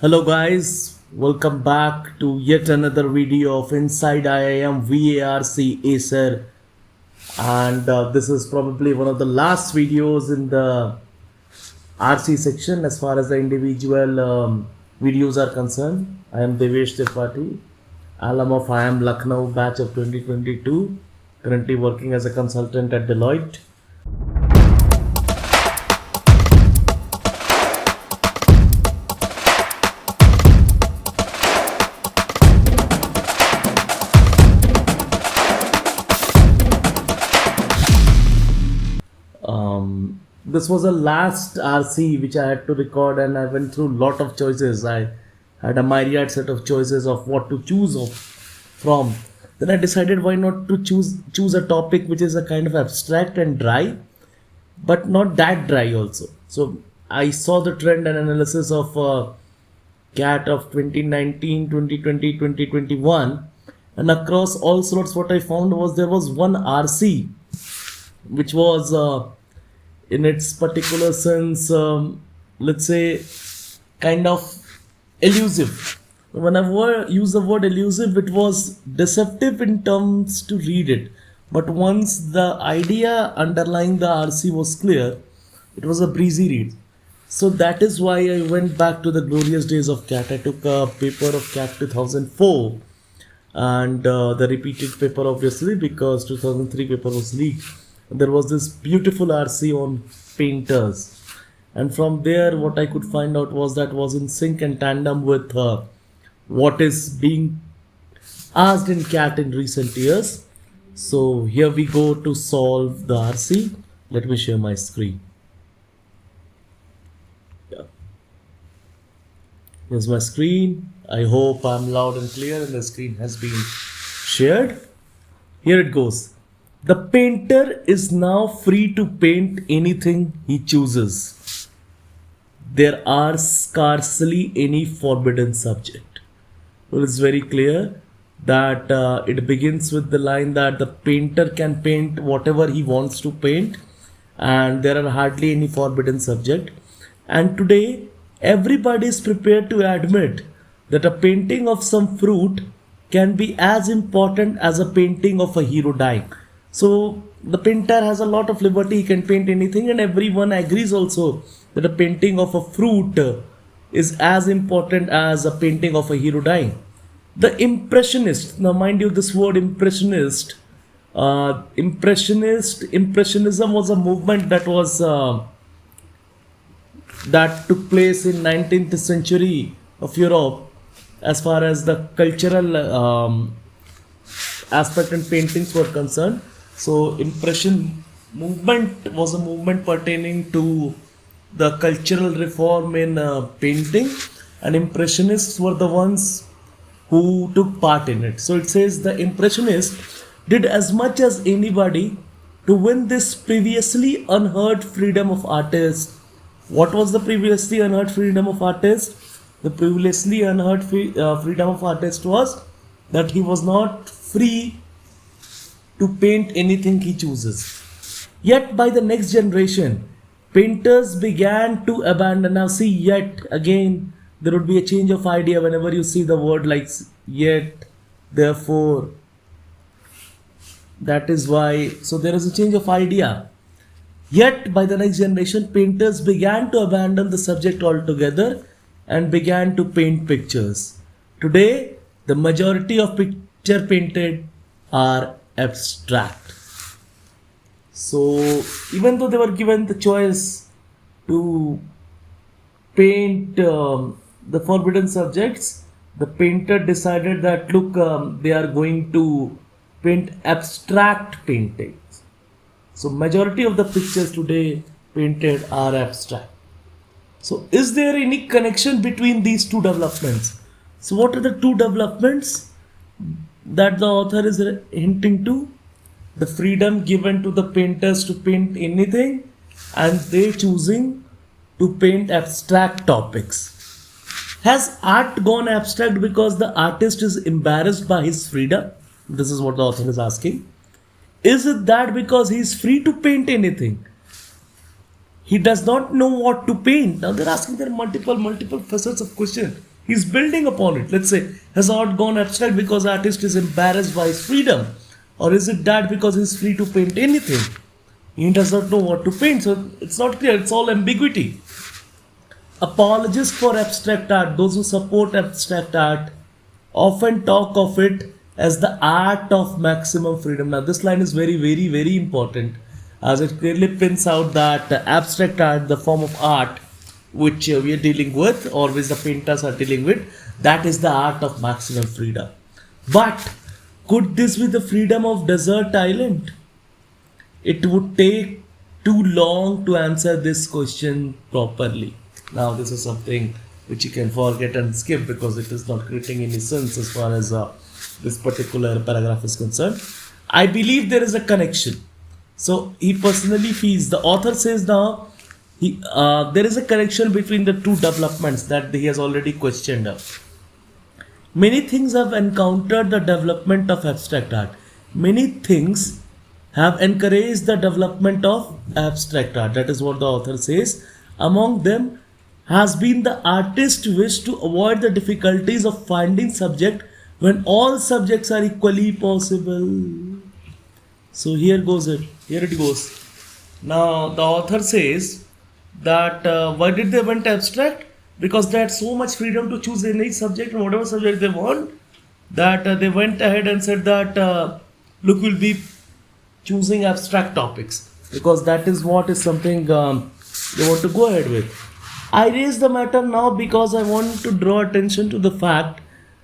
Hello guys, welcome back to yet another video of Inside IIM VARC Acer, and this is probably one of the last videos in the RC section as far as the individual videos are concerned. I am Devesh Tripathi, alum of IIM Lucknow batch of 2022, currently working as a consultant at Deloitte. This was the last RC which I had to record, and I went through a lot of choices. I had a myriad set of choices of what to choose from. Then I decided why not to choose a topic which is a kind of abstract and dry, but not that dry also. So I saw the trend and analysis of CAT of 2019, 2020, 2021, and across all sorts what I found was there was one RC which was in its particular sense, let's say, kind of elusive. When I use the word elusive, it was deceptive in terms to read it. But once the idea underlying the RC was clear, it was a breezy read. So that is why I went back to the glorious days of CAT. I took a paper of CAT 2004 and the repeated paper obviously because 2003 paper was leaked. There was this beautiful RC on painters, and from there what I could find out was that was in sync and tandem with what is being asked in CAT in recent years. So here we go to solve the RC. Let me share my screen. Yeah. Here's my screen. I hope I'm loud and clear and the screen has been shared. Here it goes. The painter is now free to paint anything he chooses. There are scarcely any forbidden subject. Well, it's very clear that it begins with the line that the painter can paint whatever he wants to paint, and there are hardly any forbidden subject. And today, everybody is prepared to admit that a painting of some fruit can be as important as a painting of a hero dying. So the painter has a lot of liberty, he can paint anything, and everyone agrees also that a painting of a fruit is as important as a painting of a hero dying. The impressionist, now mind you this word impressionism was a movement that was that took place in 19th century of Europe as far as the cultural aspect and paintings were concerned. So impression movement was a movement pertaining to the cultural reform in painting, and impressionists were the ones who took part in it. So it says the impressionists did as much as anybody to win this previously unheard freedom of artists. What was the previously unheard freedom of artists? The previously unheard freedom of artist was that he was not free to paint anything he chooses. Yet by the next generation, painters began to abandon. Now see, yet again, there would be a change of idea whenever you see the word like yet, therefore. That is why, so there is a change of idea. Yet by the next generation, painters began to abandon the subject altogether and began to paint pictures. Today, the majority of picture painted are abstract. So even though they were given the choice to paint the forbidden subjects, the painter decided that look, they are going to paint abstract paintings. So majority of the pictures today painted are abstract. So is there any connection between these two developments? So what are the two developments that the author is hinting to? The freedom given to the painters to paint anything, and they choosing to paint abstract topics. Has art gone abstract because the artist is embarrassed by his freedom? This is what the author is asking. Is it that because he is free to paint anything, he does not know what to paint? Now they're asking there multiple facets of question. He's building upon it. Let's say, has art gone abstract because artist is embarrassed by his freedom? Or is it that because he's free to paint anything? He does not know what to paint, so it's not clear. It's all ambiguity. Apologists for abstract art, those who support abstract art, often talk of it as the art of maximum freedom. Now, this line is very, very, very important, as it clearly pins out that abstract art, the form of art which we are dealing with, or which the painters are dealing with, that is the art of maximum freedom. But could this be the freedom of desert island? It would take too long to answer this question properly. Now, this is something which you can forget and skip because it is not creating any sense as far as this particular paragraph is concerned. I believe there is a connection. So he personally feels, the author says now, there is a connection between the two developments that he has already questioned. Many things have encountered the development of abstract art. Many things have encouraged the development of abstract art. That is what the author says. Among them has been the artist's wish to avoid the difficulties of finding subject when all subjects are equally possible. So here it goes. Now the author says that why did they went abstract? Because they had so much freedom to choose any subject and whatever subject they want, that they went ahead and said that look, we'll be choosing abstract topics because that is what is something they want to go ahead with. I raise the matter now because I want to draw attention to the fact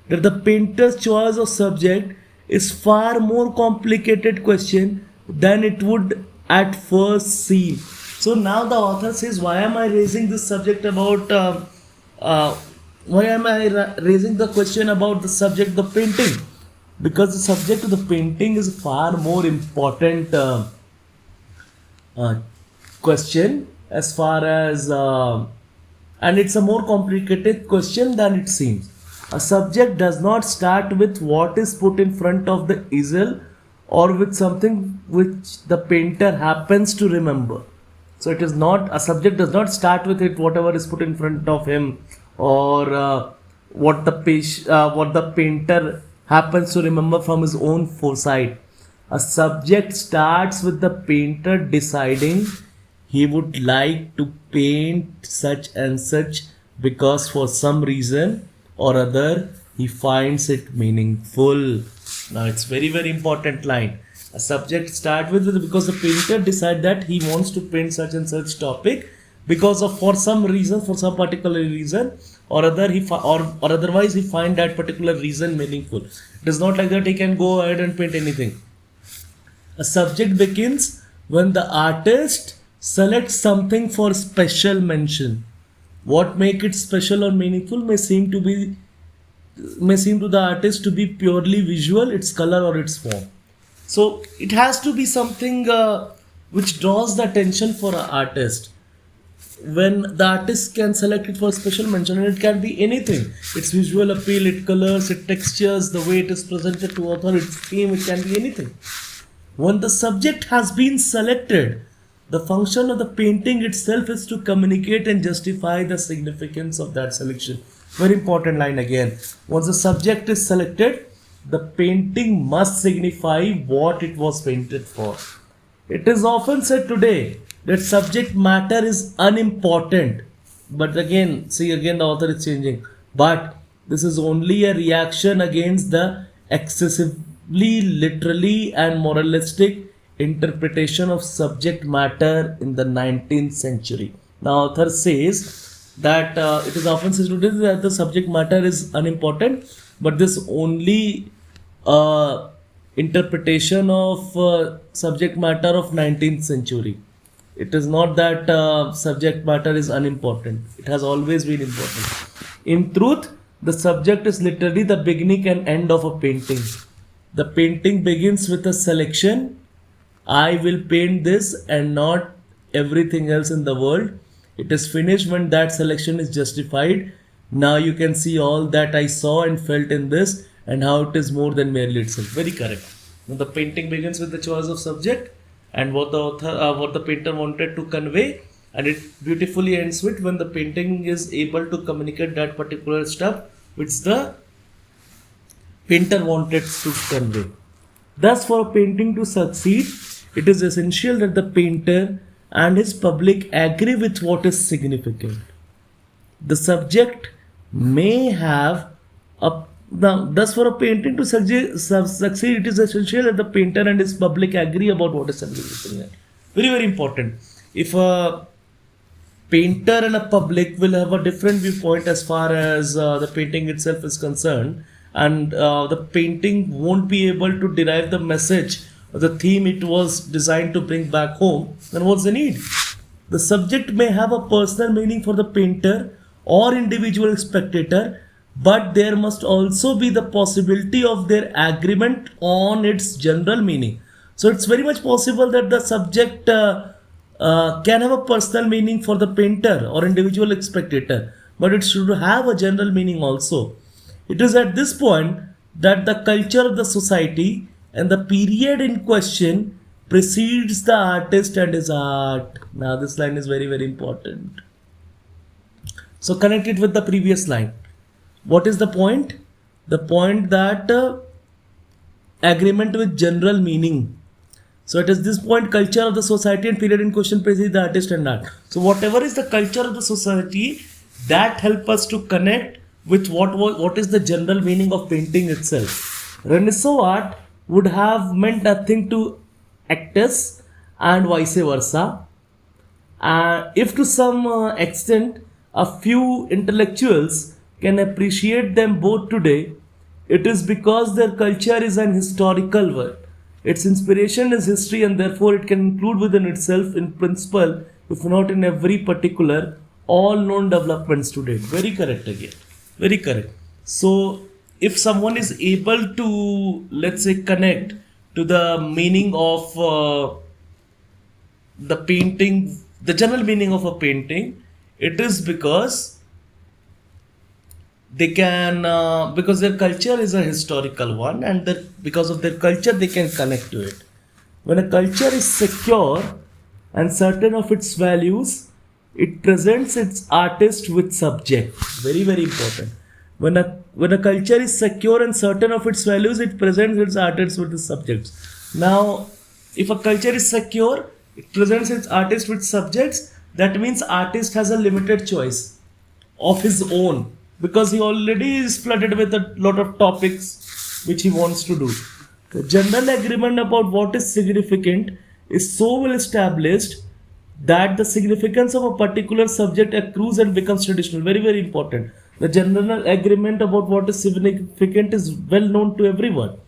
that the painter's choice of subject is far more complicated question than it would at first seem. So now the author says, why am I raising this subject about raising the question about the subject of the painting? Because the subject of the painting is far more important question as far as and it's a more complicated question than it seems. A subject does not start with what is put in front of the easel or with something which the painter happens to remember. So it is not, a subject does not start with it whatever is put in front of him or what the painter happens to remember from his own foresight. A subject starts with the painter deciding he would like to paint such and such because for some reason or other he finds it meaningful. Now it's very, very important line. A subject start with it because the painter decide that he wants to paint such and such topic because of for some reason, for some particular reason or other or otherwise he find that particular reason meaningful. It is not like that he can go ahead and paint anything. A subject begins when the artist selects something for special mention. What make it special or meaningful may seem to the artist to be purely visual, its color or its form. So it has to be something which draws the attention for an artist. When the artist can select it for special mention, and it can be anything. Its visual appeal, its colors, its textures, the way it is presented to author, its theme, it can be anything. When the subject has been selected, the function of the painting itself is to communicate and justify the significance of that selection. Very important line again. Once the subject is selected, the painting must signify what it was painted for. It is often said today that subject matter is unimportant. But again, the author is changing. But this is only a reaction against the excessively literally and moralistic interpretation of subject matter in the 19th century. Now, author says that it is often said today that the subject matter is unimportant, but this only interpretation of subject matter of 19th century. It is not that subject matter is unimportant. It has always been important. In truth, the subject is literally the beginning and end of a painting. The painting begins with a selection. I will paint this and not everything else in the world. It is finished when that selection is justified. Now you can see all that I saw and felt in this and how it is more than merely itself. Very correct. Now the painting begins with the choice of subject and what the painter wanted to convey, and it beautifully ends with when the painting is able to communicate that particular stuff which the painter wanted to convey. Thus, for a painting to succeed, it is essential that the painter and his public agree with what is significant. The subject may have a now, thus, for a painting to succeed, it is essential that the painter and his public agree about what is significant. Very, very important. If a painter and a public will have a different viewpoint as far as the painting itself is concerned, and the painting won't be able to derive the message or the theme it was designed to bring back home, then what's the need? The subject may have a personal meaning for the painter or individual spectator, but there must also be the possibility of their agreement on its general meaning. So it's very much possible that the subject can have a personal meaning for the painter or individual spectator, but it should have a general meaning also. It is at this point that the culture of the society and the period in question precedes the artist and his art. Now this line is very, very important. So connect it with the previous line. What is the point? The point that agreement with general meaning. So it is this point, culture of the society and period in question precedes the artist and art. So whatever is the culture of the society, that help us to connect with what is the general meaning of painting itself. Renaissance art would have meant nothing to actors and vice versa. If to some extent a few intellectuals can appreciate them both today, it is because their culture is an historical one. Its inspiration is history, and therefore it can include within itself, in principle, if not in every particular, all known developments to date. Very correct again. Very correct. So, if someone is able to, let's say, connect to the meaning of the painting, the general meaning of a painting, it is because they can, because their culture is a historical one, and because of their culture they can connect to it. When a culture is secure and certain of its values, it presents its artist with subject. Very, very important. When a culture is secure and certain of its values, it presents its artist with the subjects. Now, if a culture is secure, it presents its artist with subjects. That means artist has a limited choice of his own, because he already is flooded with a lot of topics which he wants to do. The general agreement about what is significant is so well established that the significance of a particular subject accrues and becomes traditional. Very, very important. The general agreement about what is significant is well known to everyone.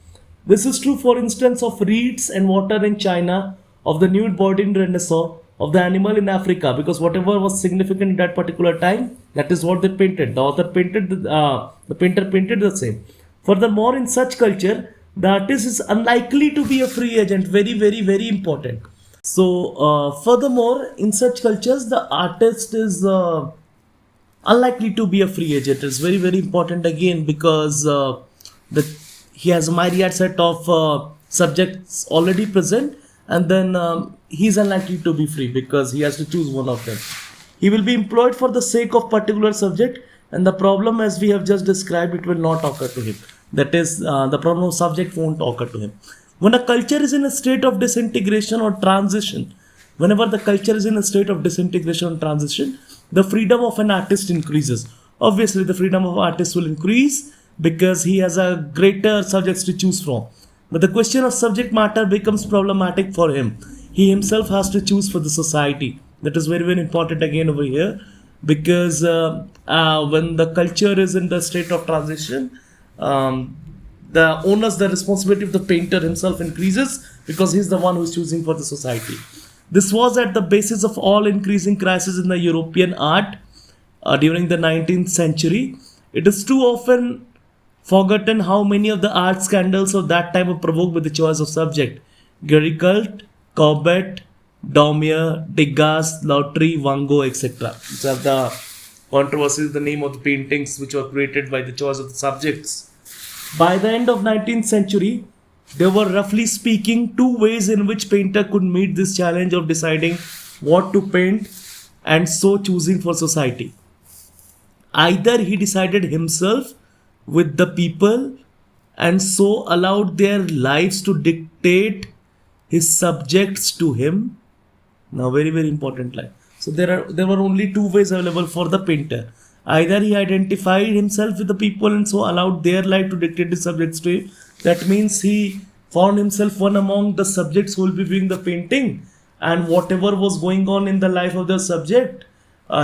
This is true, for instance, of reeds and water in China, of the nude body in Renaissance, of the animal in Africa, because whatever was significant at that particular time, that is what they painted. The author painted, the painter painted the same. Furthermore, in such culture, the artist is unlikely to be a free agent. Very, very, very important. So, furthermore, in such cultures, the artist is unlikely to be a free agent. It's very, very important again, because he has a myriad set of subjects already present, and then he's unlikely to be free because he has to choose one of them. He will be employed for the sake of particular subject, and the problem, as we have just described, it will not occur to him. That is, the problem of subject won't occur to him. When a culture is in a state of disintegration or transition, whenever the culture is in a state of disintegration or transition, the freedom of an artist increases. Obviously, the freedom of artist will increase because he has a greater subjects to choose from. But the question of subject matter becomes problematic for him. He himself has to choose for the society. That is very, very important again over here, because when the culture is in the state of transition, the responsibility of the painter himself increases because he's the one who's choosing for the society. This was at the basis of all increasing crisis in the European art during the 19th century. It is too often forgotten how many of the art scandals of that time were provoked by the choice of subject. Géricault, Courbet, Daumier, Degas, Lautrey, Van Gogh, etc. These are the controversies, the name of the paintings which were created by the choice of the subjects. By the end of 19th century, there were, roughly speaking, two ways in which painter could meet this challenge of deciding what to paint and so choosing for society. Either he decided himself with the people and so allowed their lives to dictate his subjects to him. Now, very, very important line. So there were only two ways available for the painter. Either he identified himself with the people and so allowed their life to dictate his subjects to him. That means he found himself one among the subjects who will be viewing the painting, and whatever was going on in the life of the subject,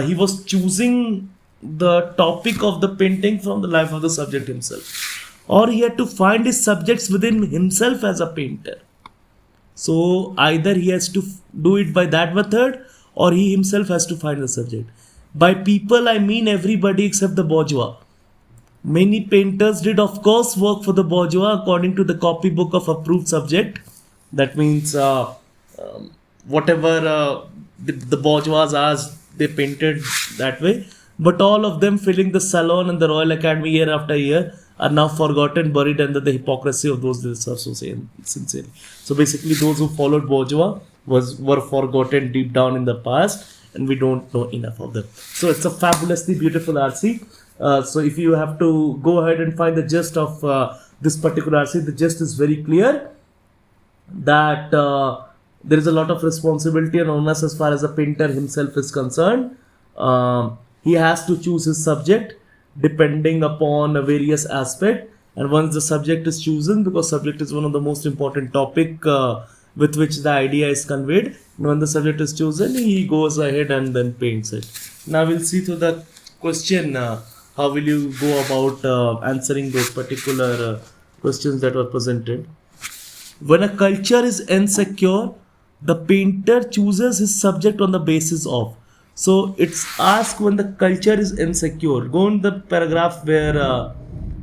he was choosing the topic of the painting from the life of the subject himself. Or he had to find his subjects within himself as a painter. So either he has to do it by that method or he himself has to find the subject. By people, I mean everybody except the bourgeois. Many painters did, of course, work for the bourgeois according to the copybook of approved subject. That means whatever the bourgeois asked, they painted that way. But all of them filling the Salon and the Royal Academy year after year are now forgotten, buried under the hypocrisy of those that serve so sincerely. So basically, those who followed bourgeois were forgotten deep down in the past, and we don't know enough of them. So it's a fabulously beautiful RC. So if you have to go ahead and find the gist of this particular RC, the gist is very clear that there is a lot of responsibility and onus as far as the painter himself is concerned. He has to choose his subject depending upon a various aspect, and once the subject is chosen, because subject is one of the most important topic with which the idea is conveyed, and when the subject is chosen, he goes ahead and then paints it. Now we'll see through the question how will you go about answering those particular questions that were presented. When a culture is insecure, the painter chooses his subject on the basis of. So it's asked when the culture is insecure. Go in the paragraph where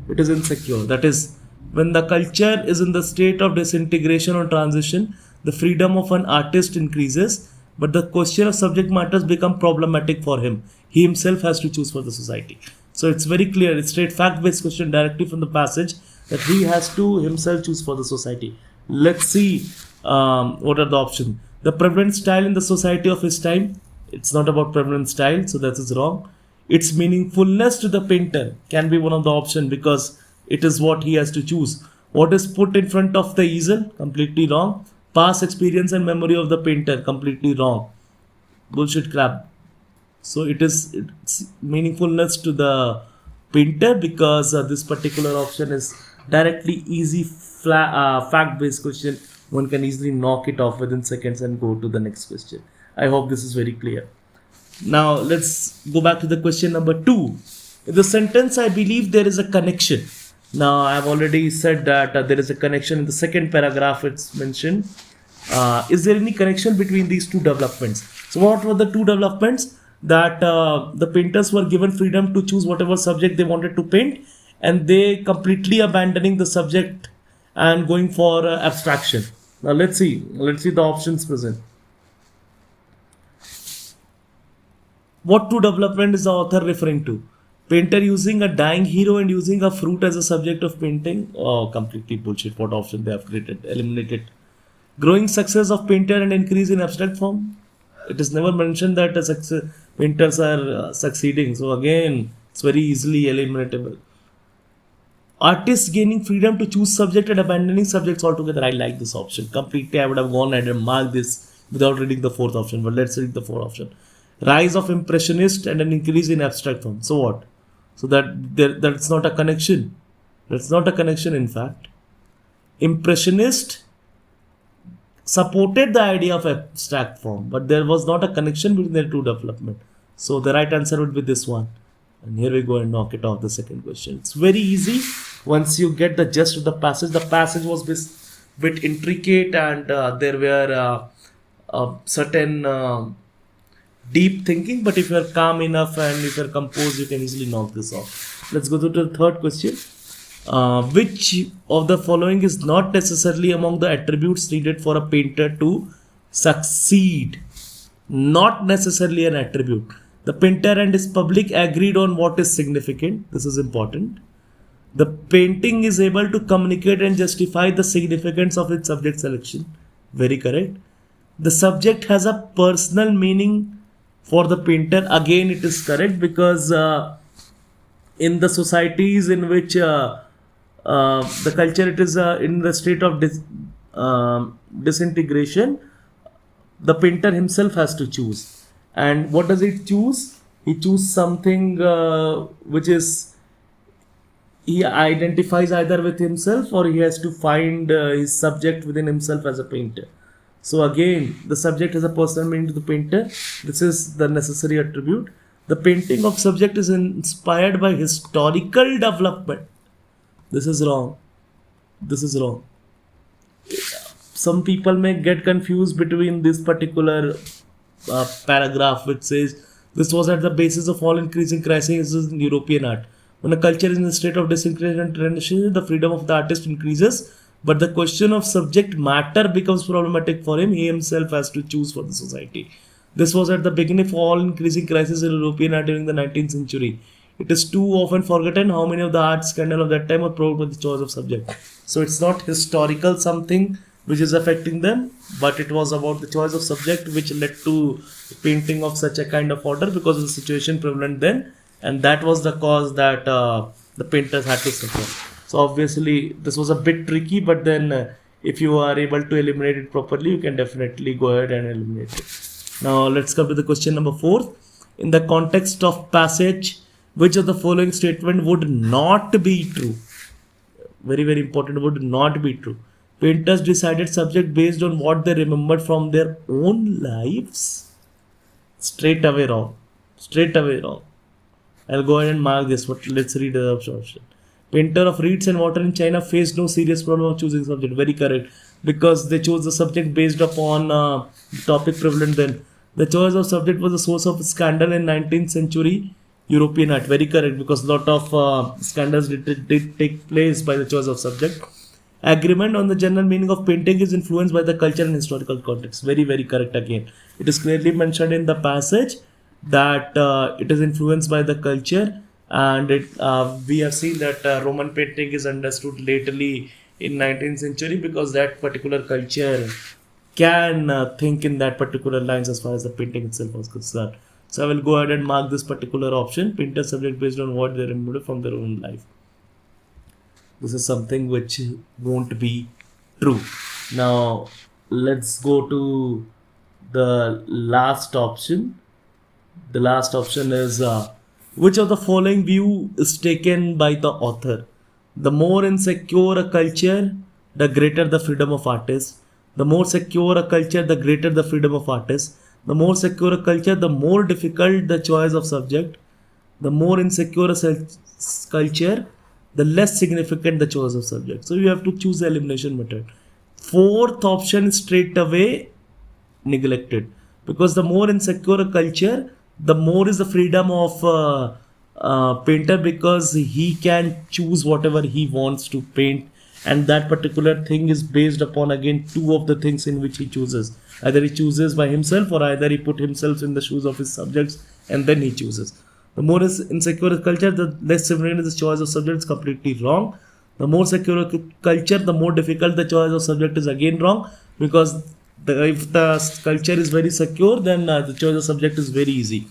it is insecure. That is, when the culture is in the state of disintegration or transition, the freedom of an artist increases, but the question of subject matters become problematic for him. He himself has to choose for the society. So it's very clear. It's straight fact-based question directly from the passage that he has to himself choose for the society. Let's see what are the options. The prevalent style in the society of his time. It's not about prevalent style, so that is wrong. Its meaningfulness to the painter can be one of the options because it is what he has to choose. What is put in front of the easel? Completely wrong. Past experience and memory of the painter? Completely wrong. Bullshit crap. So it's meaningfulness to the painter because this particular option is directly easy fact-based question. One can easily knock it off within seconds and go to the next question. I hope this is very clear. Now let's go back to the question number 2. In the sentence, I believe there is a connection. Now I have already said that there is a connection in the second paragraph. It's mentioned. Is there any connection between these two developments? So what were the two developments? That the painters were given freedom to choose whatever subject they wanted to paint, and they completely abandoning the subject and going for abstraction. Now let's see the options present. What two development is the author referring to? Painter using a dying hero and using a fruit as a subject of painting? Oh, completely bullshit. What option they have created? Eliminated. Growing success of painter and increase in abstract form? It is never mentioned that painters are succeeding. So again, it's very easily eliminatable. Artists gaining freedom to choose subject and abandoning subjects altogether. I like this option. Completely, I would have gone ahead and marked this without reading the fourth option. But let's read the fourth option. Rise of impressionist and an increase in abstract form. So what? So that's not a connection. That's not a connection, in fact. Impressionist supported the idea of abstract form, but there was not a connection between the two development. So the right answer would be this one. And here we go and knock it off the second question. It's very easy once you get the gist of the passage. The passage was a bit intricate and there were certain deep thinking, but if you are calm enough and if you are composed, you can easily knock this off. Let's go to the third question. Which of the following is not necessarily among the attributes needed for a painter to succeed? Not necessarily an attribute. The painter and his public agreed on what is significant. This is important. The painting is able to communicate and justify the significance of its subject selection. Very correct. The subject has a personal meaning for the painter. Again, it is correct because in the societies in which the culture it is in the state of disintegration, the painter himself has to choose. And what does he choose? He chooses something which is, he identifies either with himself or he has to find his subject within himself as a painter. So again, the subject has a personal meaning to the painter. This is the necessary attribute. The painting of subject is inspired by historical development. This is wrong. This is wrong. Some people may get confused between this particular paragraph which says this was at the basis of all increasing crises in European art. When a culture is in a state of disintegration and transition, the freedom of the artist increases, but the question of subject matter becomes problematic for him. He himself has to choose for the society. This was at the beginning of all increasing crisis in European art during the 19th century. It is too often forgotten how many of the art scandals of that time were provoked by the choice of subject. So it's not historical something which is affecting them, but it was about the choice of subject which led to painting of such a kind of order because of the situation prevalent then, and that was the cause that the painters had to suffer. So obviously this was a bit tricky, but then if you are able to eliminate it properly, you can definitely go ahead and eliminate it. Now let's come to the question number 4. In the context of passage, which of the following statement would not be true? Very, very important, would not be true. Painters decided subject based on what they remembered from their own lives. Straight away wrong. Straight away wrong. I'll go ahead and mark this, but let's read the option. Painter of reeds and water in China faced no serious problem of choosing subject. Very correct. Because they chose the subject based upon the topic prevalent then. The choice of subject was the source of scandal in 19th century European art. Very correct, because a lot of scandals did take place by the choice of subject. Agreement on the general meaning of painting is influenced by the culture and historical context. Very, very correct again. It is clearly mentioned in the passage that it is influenced by the culture, and we have seen that Roman painting is understood lately in 19th century because that particular culture can think in that particular lines as far as the painting itself was concerned. So I will go ahead and mark this particular option, painter subject based on what they remember from their own life. This is something which won't be true. Now let's go to the last option. The last option is which of the following view is taken by the author? The more insecure a culture, the greater the freedom of artists. The more secure a culture, the greater the freedom of artists. The more secure a culture, the more difficult the choice of subject. The more insecure a culture, the less significant the choice of subject. So you have to choose the elimination method. Fourth option is straight away neglected, because the more insecure a culture, the more is the freedom of painter, because he can choose whatever he wants to paint, and that particular thing is based upon again two of the things in which he chooses. Either he chooses by himself, or either he put himself in the shoes of his subjects and then he chooses. The more is insecure culture, the less significant is the choice of subject. Is completely wrong. The more secure culture, the more difficult the choice of subject is again wrong, because if the culture is very secure, then the choice of subject is very easy.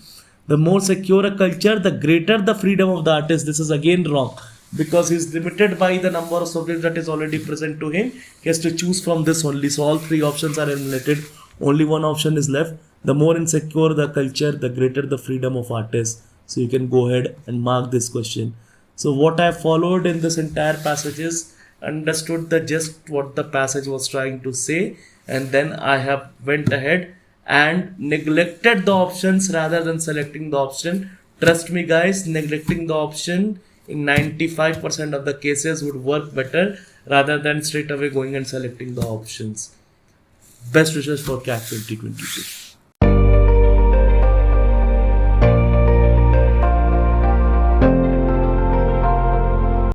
The more secure a culture, the greater the freedom of the artist. This is again wrong, because he is limited by the number of subjects that is already present to him. He has to choose from this only. So all three options are eliminated. Only one option is left. The more insecure the culture, the greater the freedom of artists. So you can go ahead and mark this question. So what I followed in this entire passage is understood the just what the passage was trying to say, and then I have went ahead and neglected the options rather than selecting the option. Trust me guys, neglecting the option in 95% of the cases would work better rather than straight away going and selecting the options. Best wishes for CAT 2022.